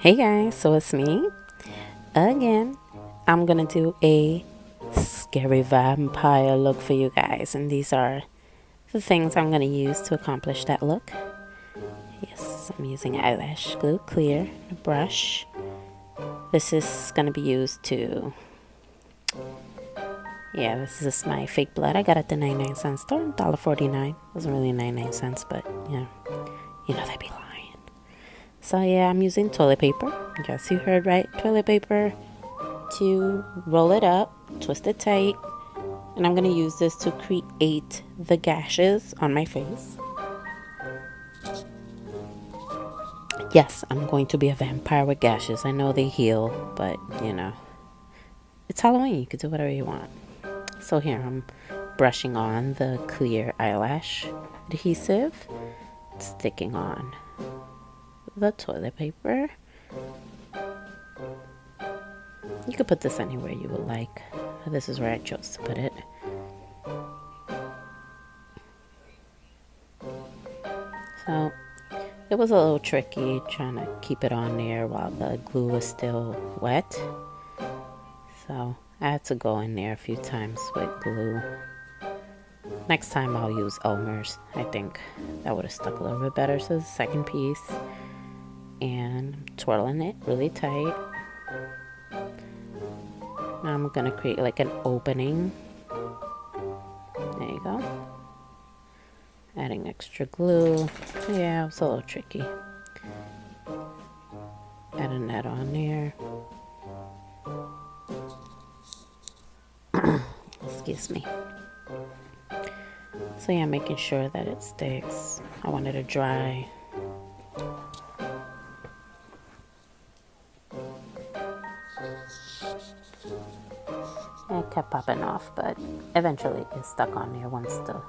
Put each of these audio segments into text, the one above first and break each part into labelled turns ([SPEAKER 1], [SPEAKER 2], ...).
[SPEAKER 1] Hey guys, so it's me again. I'm gonna do a scary vampire look for you guys, and these are the things I'm gonna use to accomplish that look. Yes, I'm using eyelash glue, clear, a brush. This is gonna be used to, this is my fake blood. I got it at the 99-cent store, $1.49. It wasn't really 99 cents, but you know they'd be lying. So yeah, I'm using toilet paper. Yes, you heard right, toilet paper. To roll it up, twist it tight, and I'm going to use this to create the gashes on my face. Yes, I'm going to be a vampire with gashes. I know they heal, but it's Halloween. You can do whatever you want. So here I'm brushing on the clear eyelash adhesive, sticking on the toilet paper. You could put this anywhere you would like. This is where I chose to put it. So it was a little tricky trying to keep it on there while the glue was still wet. So I had to go in there a few times with glue. Next time I'll use Elmer's. I think that would have stuck a little bit better. So the second piece. And I'm twirling it really tight. Now I'm going to create like an opening. There you go. Adding extra glue. Yeah, it was a little tricky. Adding that on there. Excuse me. So yeah, making sure that it sticks. I want it to dry. It kept popping off, but eventually it stuck on there once the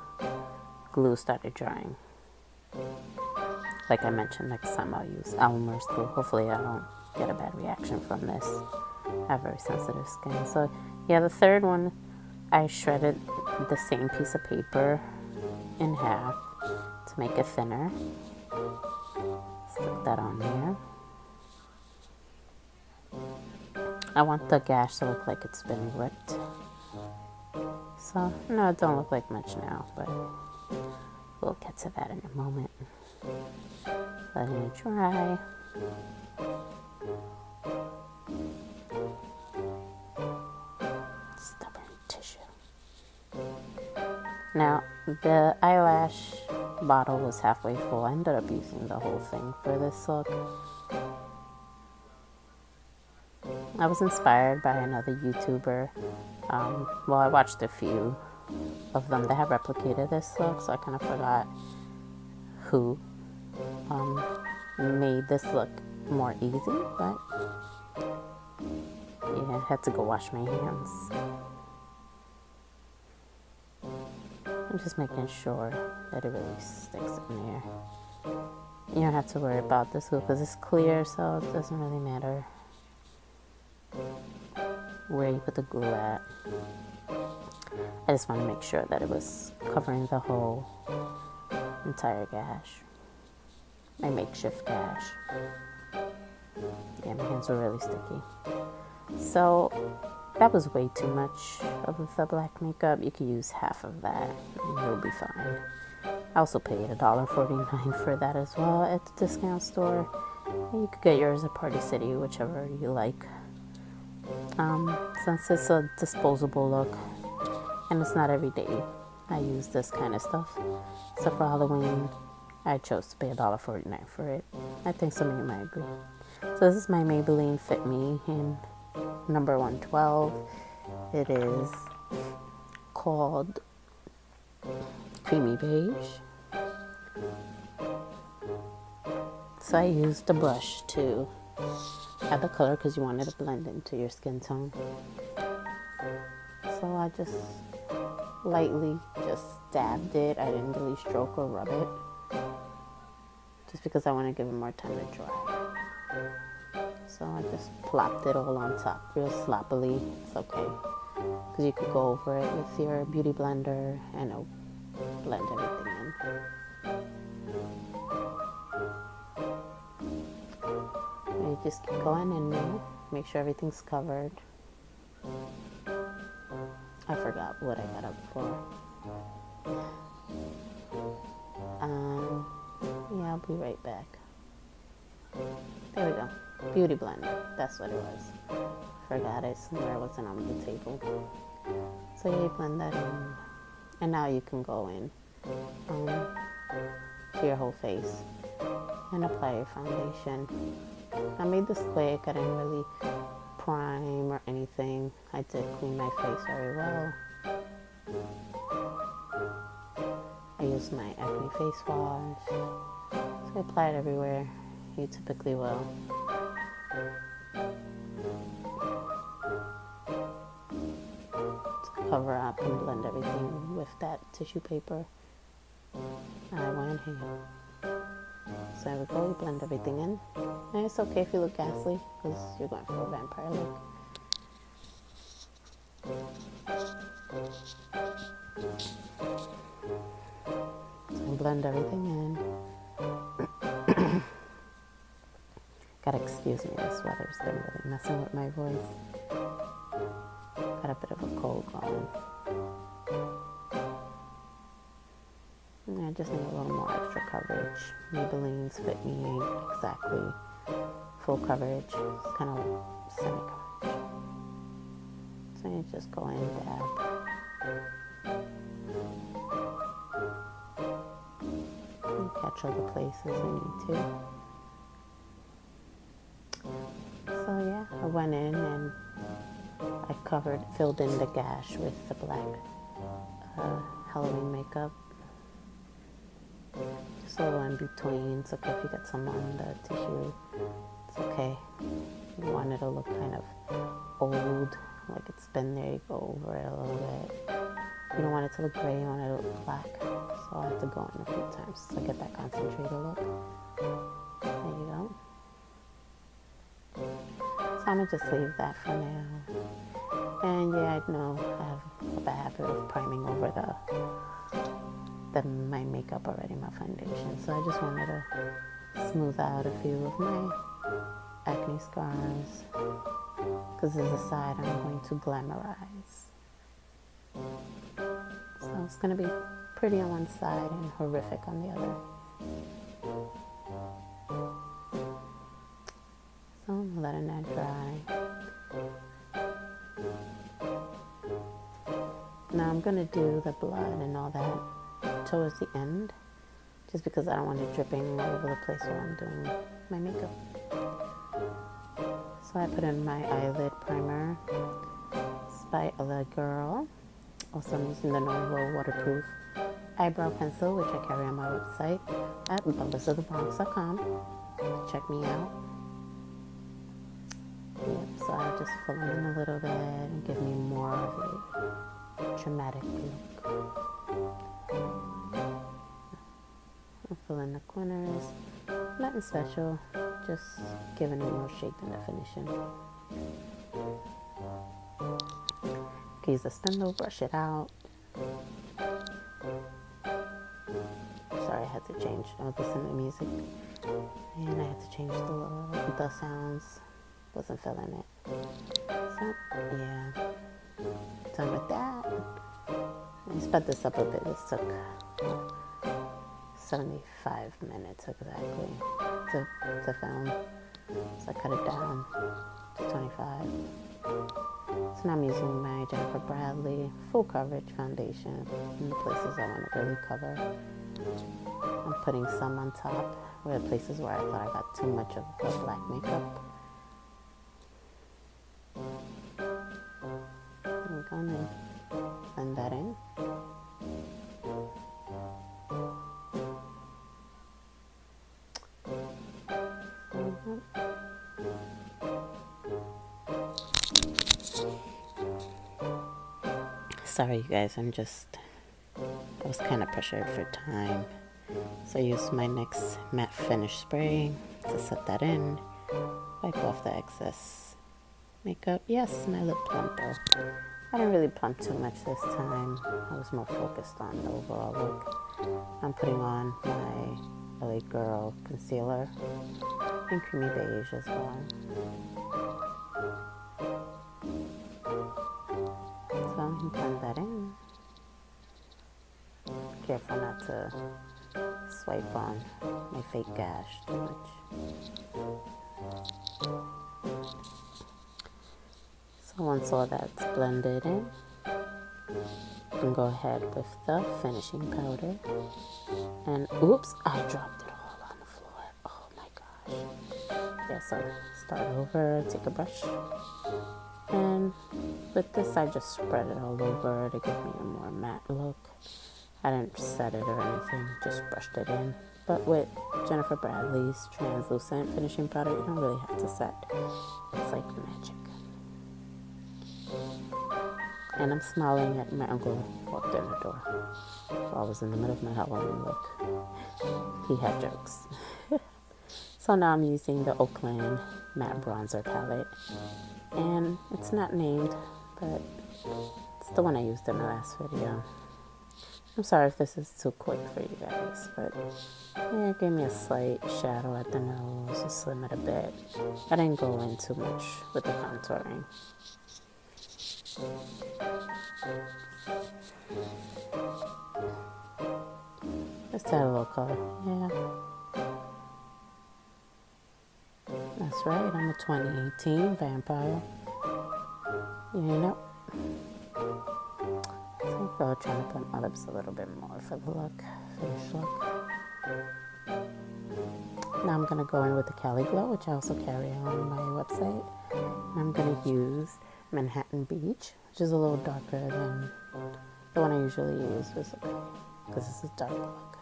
[SPEAKER 1] glue started drying. Like I mentioned, next time I'll use Elmer's glue. Hopefully I don't get a bad reaction from this. I have very sensitive skin. So yeah, the third one, I shredded the same piece of paper in half to make it thinner. Stick that on there. I want the gash to look like it's been ripped. So, no, it don't look like much now, but we'll get to that in a moment. Letting it dry. Stubborn tissue. Now, the eyelash bottle was halfway full. I ended up using the whole thing for this look. I was inspired by another YouTuber. I watched a few of them that have replicated this look, so I kind of forgot who made this look more easy, but yeah, I had to go wash my hands. I'm just making sure that it really sticks in there. You don't have to worry about this glue because it's clear, so it doesn't really matter where you put the glue at. I just want to make sure that it was covering the whole entire gash. My makeshift gash. Yeah, my hands were really sticky. So that was way too much of the black makeup. You could use half of that and you'll be fine. I also paid $1.49 for that as well at the discount store. And you could get yours at Party City, whichever you like. Since it's a disposable look and it's not every day I use this kind of stuff. So for Halloween, I chose to pay $1.49 for it. I think some of you might agree. So this is my Maybelline Fit Me in number 112. It is called Creamy Beige. So I used a brush to add the color because you want it to blend into your skin tone. So I just lightly just dabbed it. I didn't really stroke or rub it, just because I want to give it more time to dry. So I just plopped it all on top real sloppily. It's okay, because you could go over it with your beauty blender and it'll blend everything in. you just keep going in there. Make sure everything's covered. I forgot what I got up for. Yeah, I'll be right back. There we go. Beauty blender. That's what it was. Forgot it somewhere. It wasn't on the table. So yeah, you blend that in. And now you can go in to your whole face and apply your foundation. I made this quick. I didn't really prime or anything. I did clean my face very well. I used my acne face wash. So I apply it everywhere you typically will. To cover up and blend everything with that tissue paper. I went here. So there we go, we blend everything in. And it's okay if you look ghastly, because you're going for a vampire look. So blend everything in. Gotta excuse me, this weather's been really messing with my voice. Got a bit of a cold going. I just need a little more extra coverage. Maybelline's fit me exactly. Full coverage. It's kind of semi-coverage. So you just go in, dab. And catch all the places you need to. So yeah, I went in and I filled in the gash with the black Halloween makeup. Just a little in between. It's okay if you get some on the tissue. It's okay. You want it to look kind of old, like it's been there. You go over it a little bit. You don't want it to look gray. You want it to look black. So I have to go in a few times to get that concentrated look. There you go. So I'm gonna just leave that for now. And yeah, I know I have a bad habit of priming over my makeup already, my foundation. So I just wanted to smooth out a few of my acne scars, because there's a side I'm going to glamorize. So it's going to be pretty on one side and horrific on the other. So I'm letting that dry. Now I'm going to do the blood and all that towards the end, just because I don't want it dripping all over the place while I'm doing my makeup. So I put in my eyelid primer. It's by Other Girl. Also I'm using the Novo waterproof eyebrow pencil, which I carry on my website at bumblersofthebronx.com. Check me out. Yep, so I just fill in a little bit and give me more of a dramatic look. I'll fill in the corners. Nothing special, just giving it more shape and definition. You can use a spindle, brush it out. Sorry, I had to change. I was listening to music, and I had to change the sounds. Wasn't feeling it. So yeah, done with that. I sped this up a bit. This took 75 minutes exactly to film. So I cut it down to 25. So now I'm using my Jennifer Bradley full coverage foundation in the places I want to really cover. I'm putting some on top where the places where I thought I got too much of the black makeup. I'm going to blend that in. Sorry, you guys, I was kind of pressured for time. So I used my NYX matte finish spray to set that in. Wipe off the excess makeup. Yes, my lip plumper. I didn't really plump too much this time. I was more focused on the overall look. I'm putting on my LA Girl concealer and creamy beige as well. So you blend that in. Careful not to swipe on my fake gash too much. So once all that's blended in, you can go ahead with the finishing powder. And oops, I dropped it all on the floor. Oh my gosh. Yeah, so start over, take a brush. And with this, I just spread it all over to give me a more matte look. I didn't set it or anything, just brushed it in. But with Jennifer Bradley's translucent finishing powder, you don't really have to set. It's like magic. And I'm smiling at my uncle walked in the door while I was in the middle of my Halloween look. He had jokes. So now I'm using the Oakland matte bronzer palette. And it's not named, but it's the one I used in the last video. I'm sorry if this is too quick for you guys, but yeah, it gave me a slight shadow at the nose, just slim it a bit. I didn't go in too much with the contouring. Just add a little color, yeah. That's right, I'm a 2018 vampire. You know. So I'm trying to put my lips a little bit more for the look, finish look. Now I'm going to go in with the Cali Glow, which I also carry on my website. And I'm going to use Manhattan Beach, which is a little darker than the one I usually use, because this is dark look.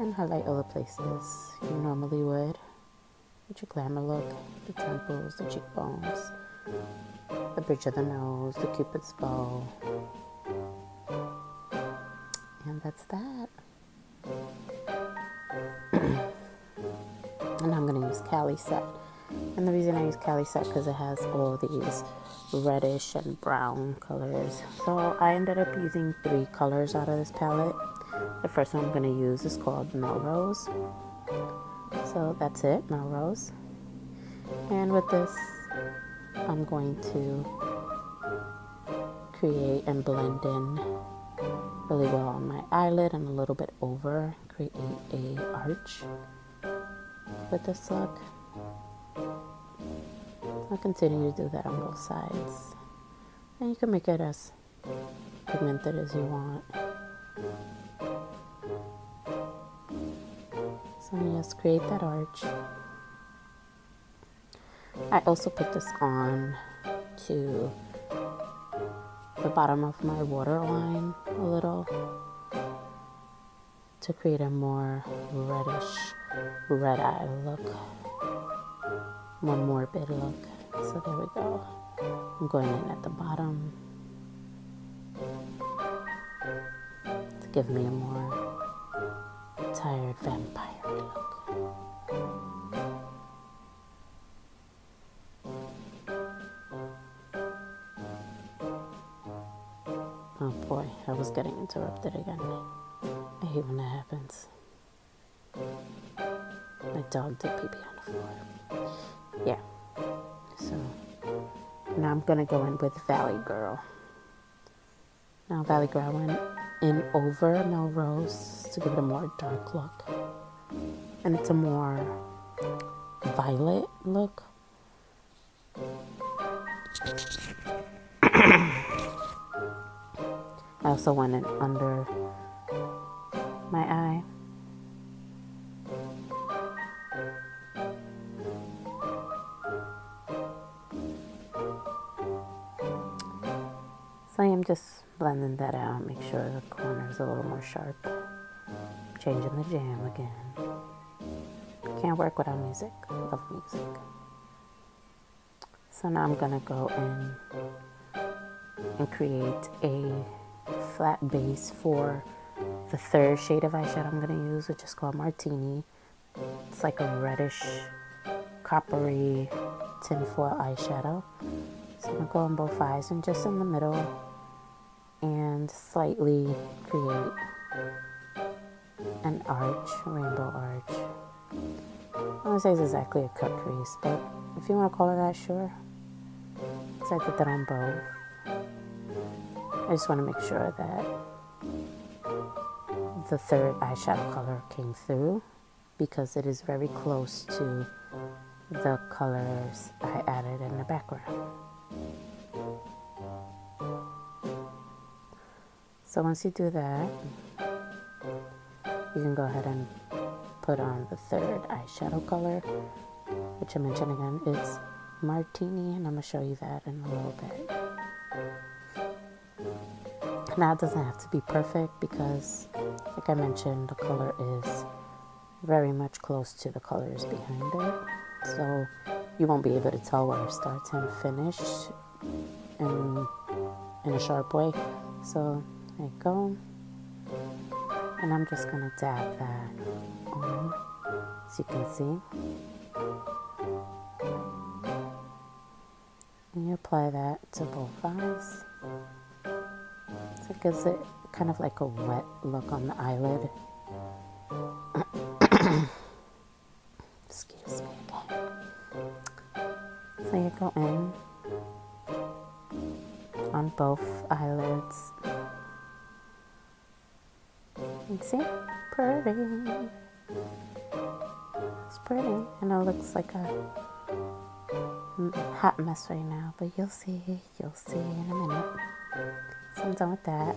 [SPEAKER 1] And highlight all the places you normally would with your glamour look, the temples, the cheekbones, the bridge of the nose, the cupid's bow. And that's that. And I'm going to use Cali Set. And the reason I use Cali Set because it has all these reddish and brown colors. So I ended up using 3 colors out of this palette. The first one I'm going to use is called Melrose. So that's it, Melrose. And with this, I'm going to create and blend in really well on my eyelid and a little bit over, create a arch with this look. I'll continue to do that on both sides. And you can make it as pigmented as you want. So just create that arch. I also put this on to the bottom of my waterline a little to create a more reddish, red eye look, more morbid look. So there we go. I'm going in at the bottom to give me a more tired vampire look. Oh boy, I was getting interrupted again. I hate when that happens. My dog did pee-pee on the floor. Yeah. So now I'm gonna go in with Valley Girl. Now Valley Girl went in over Melrose to give it a more dark look. And it's a more violet look. I also went in under my eye. So I am just blending that out, make sure the corner's a little more sharp. Changing the jam again. Can't work without music. Love music. So now I'm gonna go in and create a flat base for the third shade of eyeshadow I'm going to use, which is called Martini. It's like a reddish, coppery tinfoil eyeshadow. So I'm going to go on both eyes and just in the middle and slightly create an arch, rainbow arch. I wouldn't say it's exactly a cut crease, but if you want to call it that, sure. So I did that on both. I just want to make sure that the third eyeshadow color came through because it is very close to the colors I added in the background. So once you do that, you can go ahead and put on the third eyeshadow color, which I mentioned again, it's Martini, and I'm going to show you that in a little bit. Now it doesn't have to be perfect because, like I mentioned, the color is very much close to the colors behind it. So you won't be able to tell where it starts and finishes in a sharp way. So there you go. And I'm just going to dab that on, as you can see. And you apply that to both eyes. So it gives it kind of like a wet look on the eyelid. Excuse me again. So you go in on both eyelids. You see? Pretty. It's pretty. And it looks like a hot mess right now, but you'll see in a minute. So I'm done with that.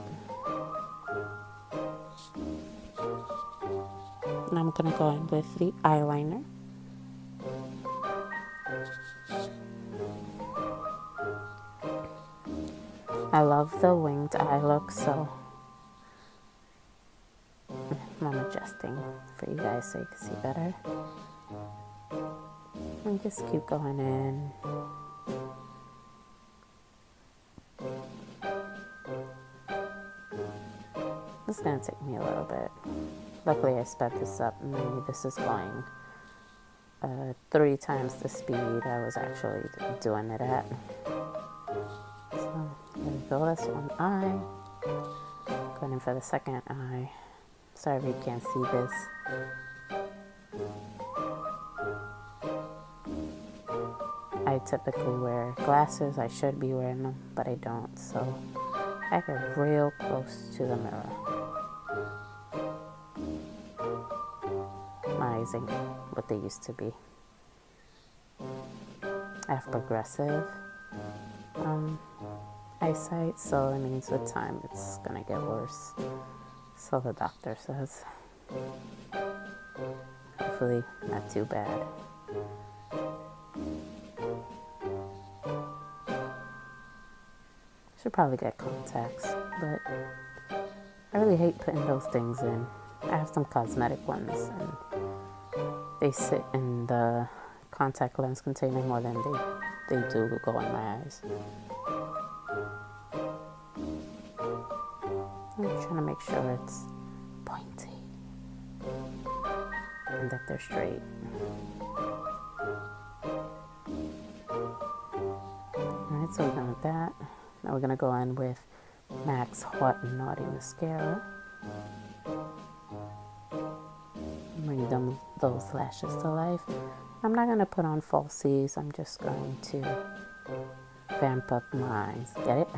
[SPEAKER 1] And I'm going to go in with the eyeliner. I love the winged eye look, so I'm adjusting for you guys so you can see better. And just keep going in. It's going to take me a little bit. Luckily, I sped this up. Maybe this is going 3 times the speed I was actually doing it at. So, there we go. That's one eye. Going in for the second eye. Sorry if you can't see this. I typically wear glasses. I should be wearing them, but I don't. So I get real close to the mirror. My eyes ain't what they used to be. I have progressive eyesight, so it means with time it's gonna get worse. So the doctor says. Hopefully not too bad. Should probably get contacts, but I really hate putting those things in. I have some cosmetic ones, and they sit in the contact lens container more than they do go in my eyes. I'm trying to make sure it's pointy and that they're straight. Alright, so we're done with that. Now we're going to go in with MAC's Hot and Naughty Mascara. Bring those lashes to life. I'm not going to put on falsies. I'm just going to vamp up my eyes. Get it?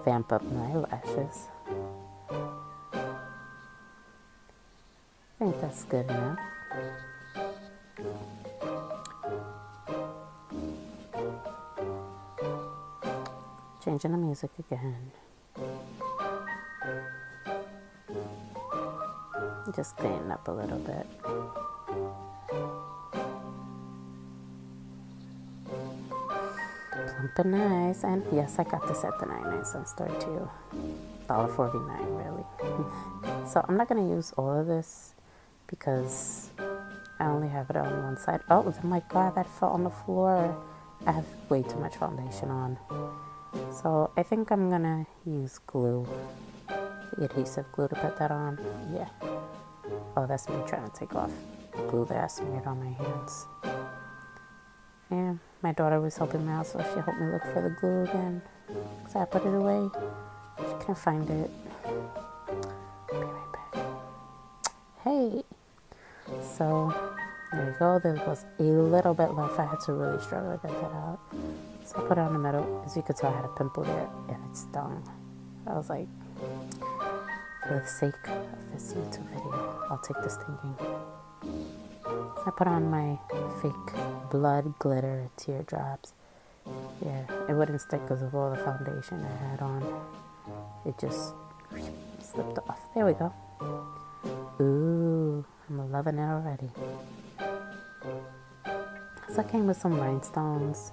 [SPEAKER 1] Vamp up my lashes. I think that's good enough. Changing the music again. Just cleaning up a little bit. Plump and nice. And yes, I got this at the 99-cent store too. $1.49 really. So I'm not going to use all of this because I only have it on one side. Oh my god, that fell on the floor. I have way too much foundation on. So I think I'm going to use glue. The adhesive glue to put that on. Yeah. Oh, that's me trying to take off the glue that I smeared on my hands. Yeah, my daughter was helping me out, so she helped me look for the glue again. So I put it away. She couldn't find it. I'll be right back. Hey! So, There you go. There was a little bit left. I had to really struggle to get that out. So I put it on the middle. As you could tell, I had a pimple there and it stung. I was like, for the sake of this YouTube video, I'll take the stinging. So I put on my fake blood glitter teardrops. Yeah, it wouldn't stick because of all the foundation I had on. It just slipped off. There we go. Ooh, I'm loving it already. So it came with some rhinestones.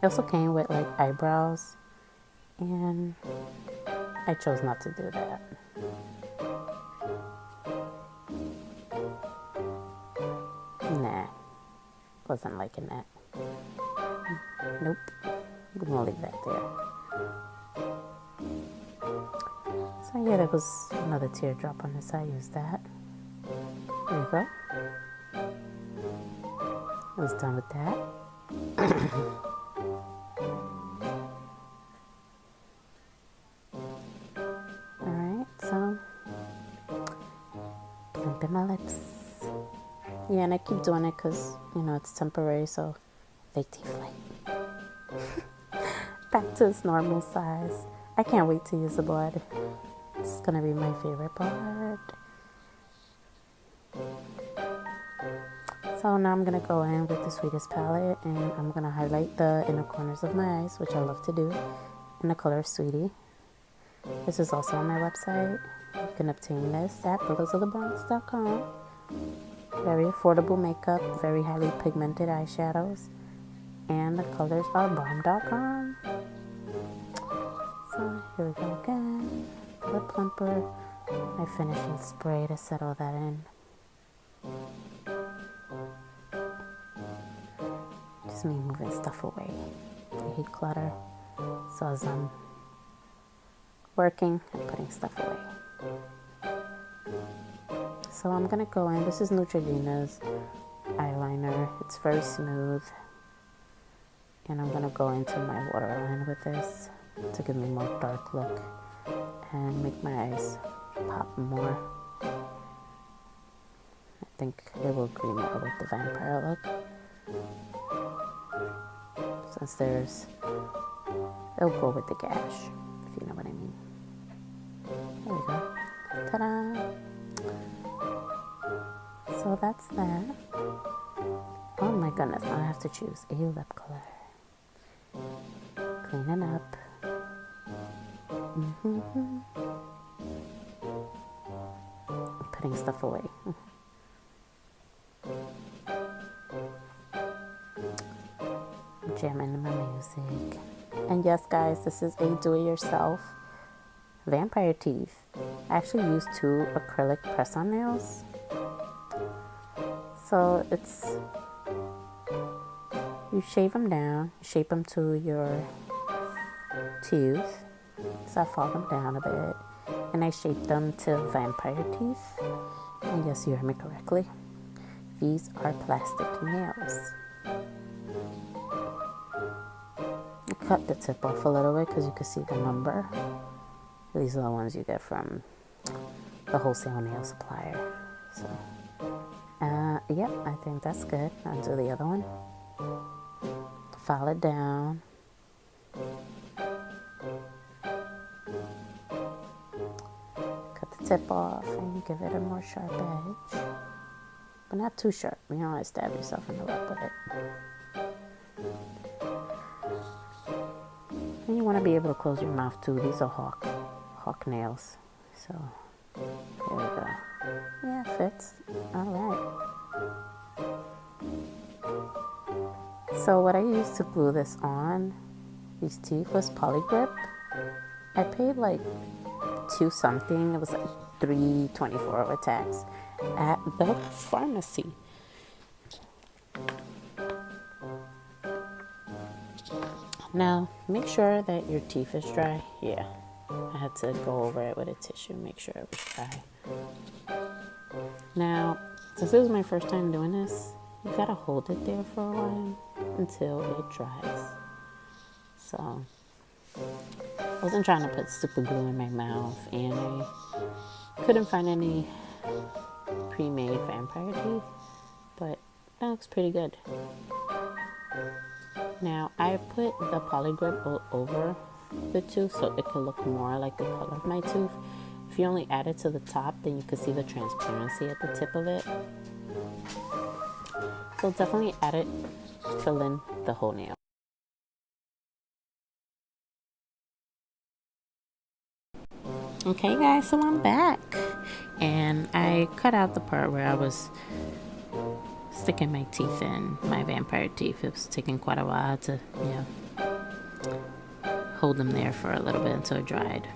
[SPEAKER 1] It also came with like eyebrows, and I chose not to do that. Nah, wasn't liking that. Nope, I'm gonna leave that there. So yeah, there was another teardrop on this. I used that. There you go. I was done with that. Alright, so plumping my lips. Yeah, and I keep doing it because, you know, it's temporary, so fake teeth like back to its normal size. I can't wait to use the blood. It's gonna be my favorite part. So now I'm gonna go in with the Sweetest palette, and I'm gonna highlight the inner corners of my eyes, which I love to do, in the color Sweetie. This is also on my website. You can obtain this at pillowsofthebronx.com. Very affordable makeup, very highly pigmented eyeshadows, and the colors are bomb.com. So here we go again. The plumper, my finishing spray to settle that in. Just me moving stuff away. I hate clutter. So as I'm working, I'm putting stuff away. So I'm gonna go in. This is Neutrogena's eyeliner. It's very smooth. And I'm gonna go into my waterline with this to give me more dark look and make my eyes pop more. I think it will agree more with the vampire look. Since it'll go with the gash, if you know what I mean. There we go. Ta-da! So that's that. Oh my goodness, now I have to choose a lip color. Cleaning up. Putting stuff away. Jamming to my music. And yes, guys, this is a do-it-yourself vampire teeth. I actually used 2 acrylic press-on nails. So you shave them down, shape them to your tooth. So I file them down a bit, and I shape them to vampire teeth. And yes, you heard me correctly. These are plastic nails. I cut the tip off a little bit because you can see the number. These are the ones you get from the wholesale nail supplier. So, yep, I think that's good. I'll do the other one. File it down. Cut the tip off and give it a more sharp edge. But not too sharp. You don't want to stab yourself in the lip with it. And you want to be able to close your mouth too. These are hawk nails. So, there we go. Yeah, it fits. Alright. So what I used to glue this on, these teeth, was Polygrip. I paid like $2 something. It was like $3.24 with tax at the pharmacy. Now, make sure that your teeth is dry. Yeah, I had to go over it with a tissue, make sure it was dry. Now, since it was my first time doing this, you gotta hold it there for a while until it dries. So, I wasn't trying to put super glue in my mouth, and I couldn't find any pre-made vampire teeth, but that looks pretty good. Now I put the polygrip all over the tooth so it could look more like the color of my tooth. If you only add it to the top, then you can see the transparency at the tip of it. So definitely add it, fill in the whole nail. Okay guys, so I'm back. And I cut out the part where I was sticking my teeth in, my vampire teeth. It was taking quite a while to, hold them there for a little bit until it dried.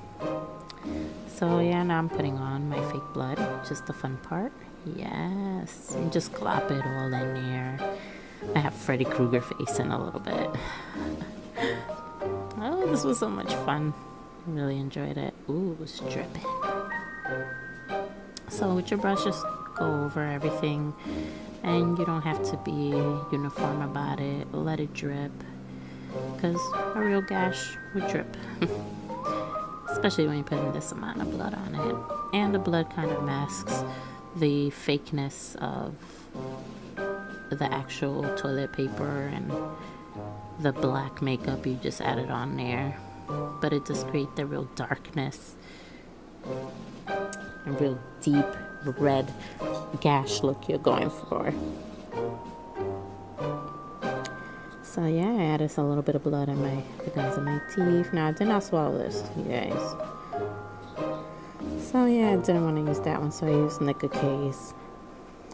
[SPEAKER 1] So yeah, now I'm putting on my fake blood, just the fun part. Yes, and just glop it all in there. I have Freddy Krueger face in a little bit. Oh, this was so much fun. I really enjoyed it. Ooh, it was dripping. So with your brush, just go over everything, and you don't have to be uniform about it. Let it drip, because a real gash would drip. Especially when you're putting this amount of blood on it. And the blood kind of masks the fakeness of the actual toilet paper and the black makeup you just added on there. But it does create the real darkness, a real deep red gash look you're going for. So yeah, I added a little bit of blood on the guns of my teeth. Now I did not swallow this, you guys. So yeah, I didn't want to use that one, so I used Nicka K's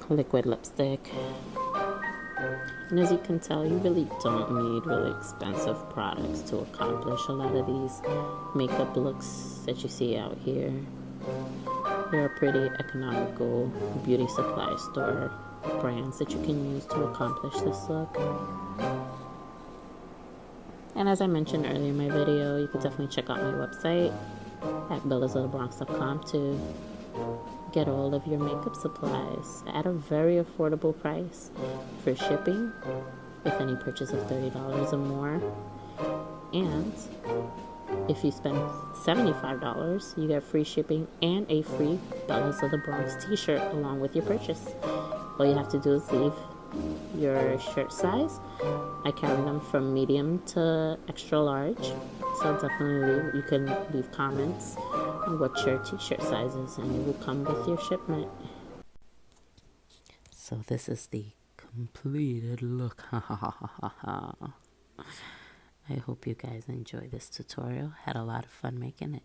[SPEAKER 1] liquid lipstick. And as you can tell, you really don't need really expensive products to accomplish a lot of these makeup looks that you see out here. There are pretty economical beauty supply store brands that you can use to accomplish this look. And as I mentioned earlier in my video, you can definitely check out my website at bellasofthebronx.com to get all of your makeup supplies at a very affordable price for shipping with any purchase of $30 or more. And if you spend $75, you get free shipping and a free Bellas of the Bronx t-shirt along with your purchase. All you have to do is leave your shirt size. I carry them from medium to extra large, so definitely you can leave comments on what your t-shirt size is and it will come with your shipment. So this is the completed look. I hope you guys enjoy this tutorial. Had a lot of fun making it.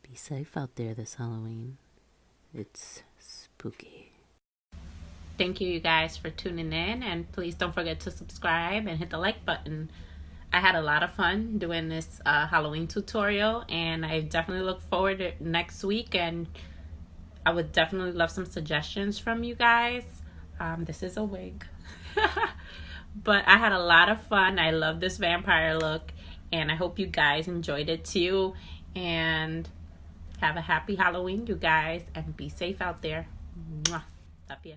[SPEAKER 1] Be safe out there this Halloween. It's spooky. Thank you guys for tuning in, and please don't forget to subscribe and hit the like button. I had a lot of fun doing this Halloween tutorial, and I definitely look forward to next week, and I would definitely love some suggestions from you guys. This is a wig. But I had a lot of fun. I love this vampire look, and I hope you guys enjoyed it too. And have a happy Halloween, you guys, and be safe out there. Mwah. Love you.